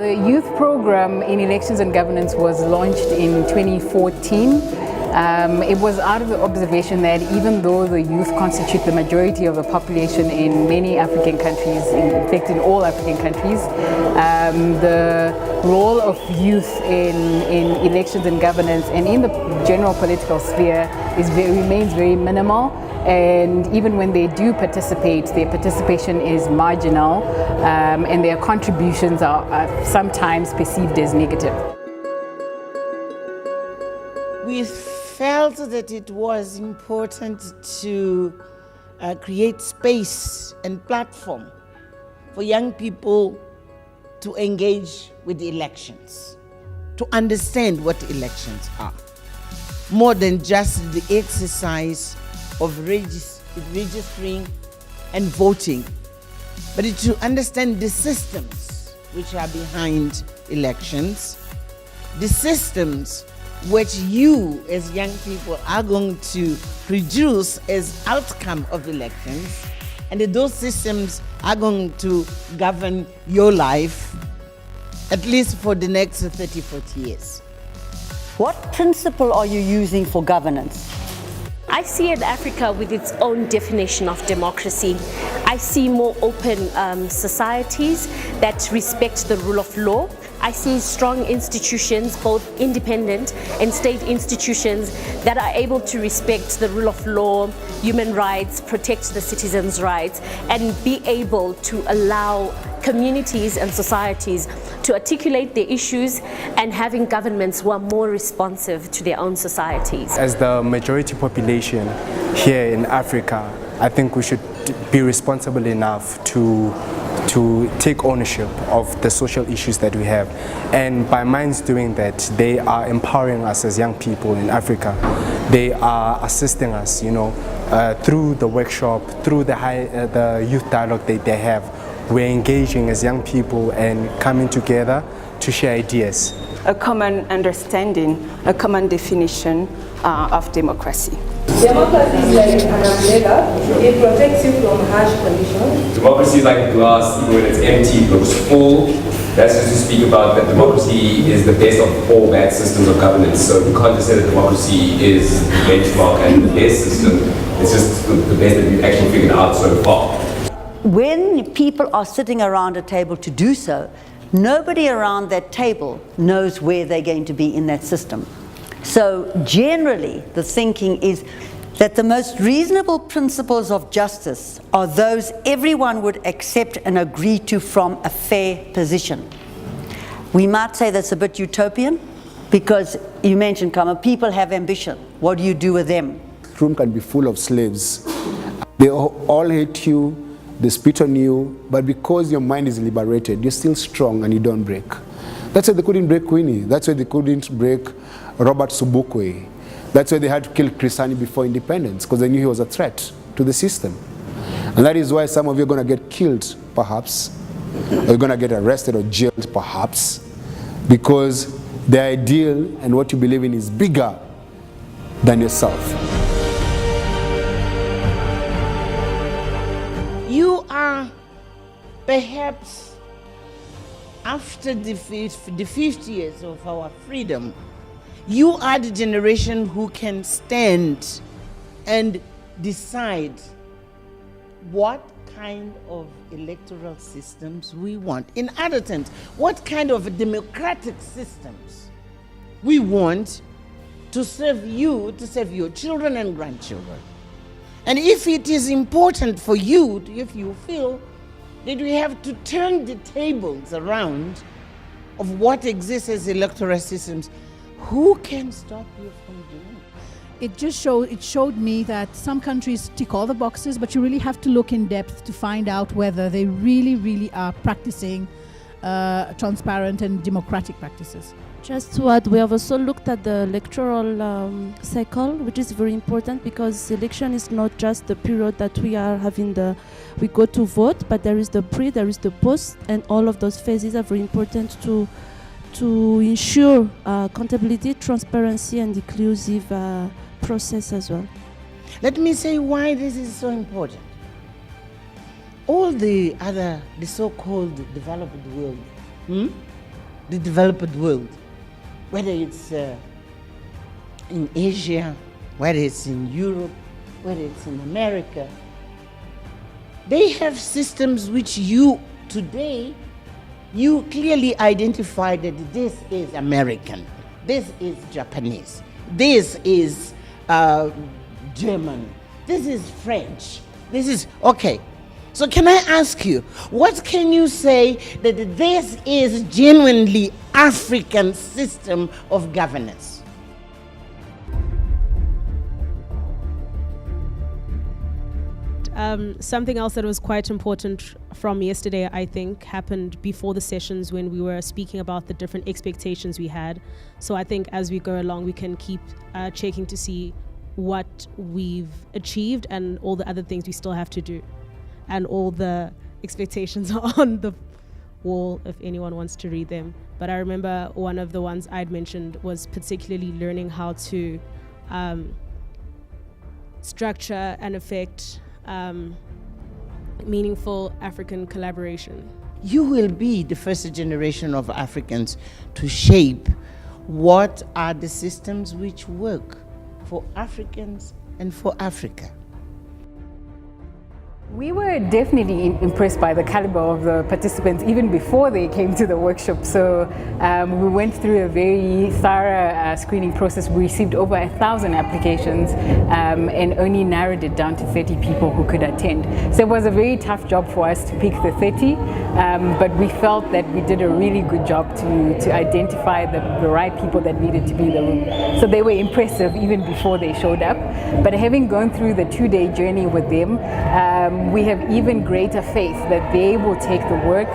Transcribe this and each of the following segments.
The youth program in elections and governance was launched in 2014. It was out of the observation that even though the youth constitute the majority of the population in many African countries, in fact in all African countries, the role of youth in elections and governance and in the general political sphere remains very minimal. And even when they do participate, their participation is marginal, and their contributions are sometimes perceived as negative. We felt that it was important to create space and platform for young people to engage with the elections, to understand what elections are, more than just the exercise of registering and voting, but to understand the systems which are behind elections, the systems which you as young people are going to produce as outcome of elections, and that those systems are going to govern your life at least for the next 30, 40 years. What principle are you using for governance? I see in Africa with its own definition of democracy. I see more open societies that respect the rule of law. I see strong institutions, both independent and state institutions, that are able to respect the rule of law, human rights, protect the citizens' rights, and be able to allow communities and societies to articulate their issues, and having governments who are more responsive to their own societies. As the majority population here in Africa, I think we should be responsible enough to take ownership of the social issues that we have. And by minds doing that, they are empowering us as young people in Africa. They are assisting us, through the workshop, through the youth dialogue that they have. We're engaging as young people and coming together to share ideas. A common understanding, a common definition of democracy. Democracy is like an umbrella. It protects you from harsh conditions. Democracy is like a glass, even when it's empty, it looks full. That's just to speak about that democracy is the best of all bad systems of governance. So you can't just say that democracy is the benchmark and the best system. It's just the best that we've actually figured out so far. When people are sitting around a table to do so, nobody around that table knows where they're going to be in that system. So generally, the thinking is that the most reasonable principles of justice are those everyone would accept and agree to from a fair position. We might say that's a bit utopian, because you mentioned, Kama, people have ambition. What do you do with them? The room can be full of slaves. They all hate you, they spit on you, but because your mind is liberated, you're still strong and you don't break. That's why they couldn't break Winnie. That's why they couldn't break Robert Sobukwe. That's why they had to kill Chrisani before independence, because they knew he was a threat to the system. And that is why some of you are going to get killed, perhaps, or you're going to get arrested or jailed, perhaps, because the ideal and what you believe in is bigger than yourself. You are perhaps, after the 50 years of our freedom, you are the generation who can stand and decide what kind of electoral systems we want. In other terms, what kind of democratic systems we want to serve you, to serve your children and grandchildren. And if it is important for you, if you feel that we have to turn the tables around of what exists as electoral systems, who can stop you from doing it? It showed me that some countries tick all the boxes, but you really have to look in depth to find out whether they really are practicing transparent and democratic practices. Just to add, we have also looked at the electoral cycle, which is very important, because election is not just the period that we are having we go to vote, but there is the pre, there is the post, and all of those phases are very important to ensure accountability, transparency, and inclusive process as well. Let me say why this is so important. All the so-called developed world the developed world, whether it's in Asia, whether it's in Europe, whether it's in America, they have systems which you today, you clearly identify that this is American, this is Japanese, this is German, this is French, this is, okay. So can I ask you, what can you say that this is genuinely African system of governance? Something else that was quite important from yesterday, I think, happened before the sessions when we were speaking about the different expectations we had. So I think as we go along, we can keep checking to see what we've achieved and all the other things we still have to do. And all the expectations are on the wall if anyone wants to read them. But I remember one of the ones I'd mentioned was particularly learning how to structure and affect meaningful African collaboration. You will be the first generation of Africans to shape what are the systems which work for Africans and for Africa. We were definitely impressed by the caliber of the participants even before they came to the workshop. So we went through a very thorough screening process. We received over 1,000 applications and only narrowed it down to 30 people who could attend. So it was a very tough job for us to pick the 30, but we felt that we did a really good job to identify the right people that needed to be in the room. So they were impressive even before they showed up. But having gone through the 2-day journey with them, we have even greater faith that they will take the work,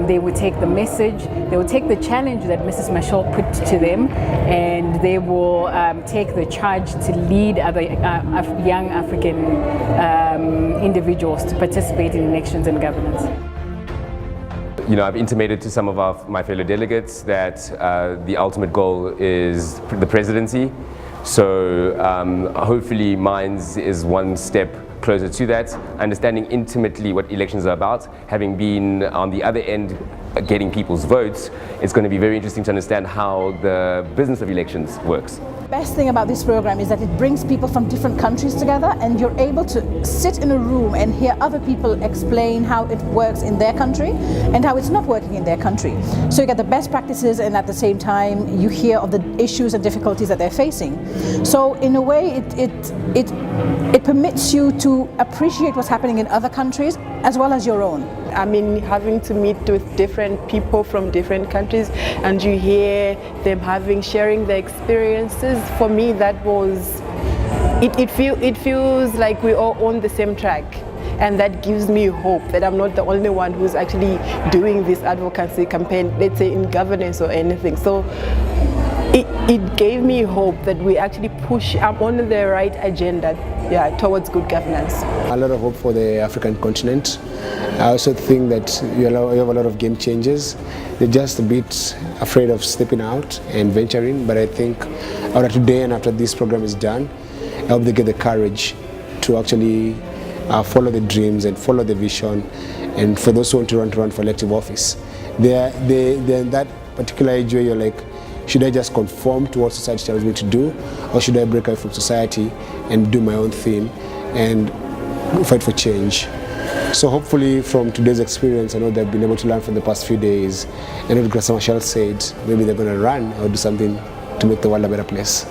they will take the message, they will take the challenge that Mrs. Machel put to them, and they will take the charge to lead other young African individuals to participate in elections and governance. You know, I've intimated to some of my fellow delegates that the ultimate goal is the presidency. So hopefully mine is one step closer to that, understanding intimately what elections are about. Having been on the other end getting people's votes, it's going to be very interesting to understand how the business of elections works. Best thing about this program is that it brings people from different countries together, and you're able to sit in a room and hear other people explain how it works in their country and how it's not working in their country. So you get the best practices, and at the same time you hear of the issues and difficulties that they're facing. So in a way it permits you to appreciate what's happening in other countries as well as your own. I mean, having to meet with different people from different countries, and you hear them sharing their experiences. For me, that was, it feels like we're all on the same track, and that gives me hope that I'm not the only one who's actually doing this advocacy campaign, let's say in governance or anything. So it gave me hope that we actually I'm on the right agenda, towards good governance. A lot of hope for the African continent. I also think that you have a lot of game changers. They're just a bit afraid of stepping out and venturing, but I think after today and after this program is done, I hope they get the courage to actually follow the dreams and follow the vision, and for those who want to run for elective office. They're in that particular age where you're like, should I just conform to what society tells me to do, or should I break away from society and do my own thing and fight for change? So hopefully from today's experience, I know they've been able to learn from the past few days, and what Graça Machel said, maybe they're going to run or do something to make the world a better place.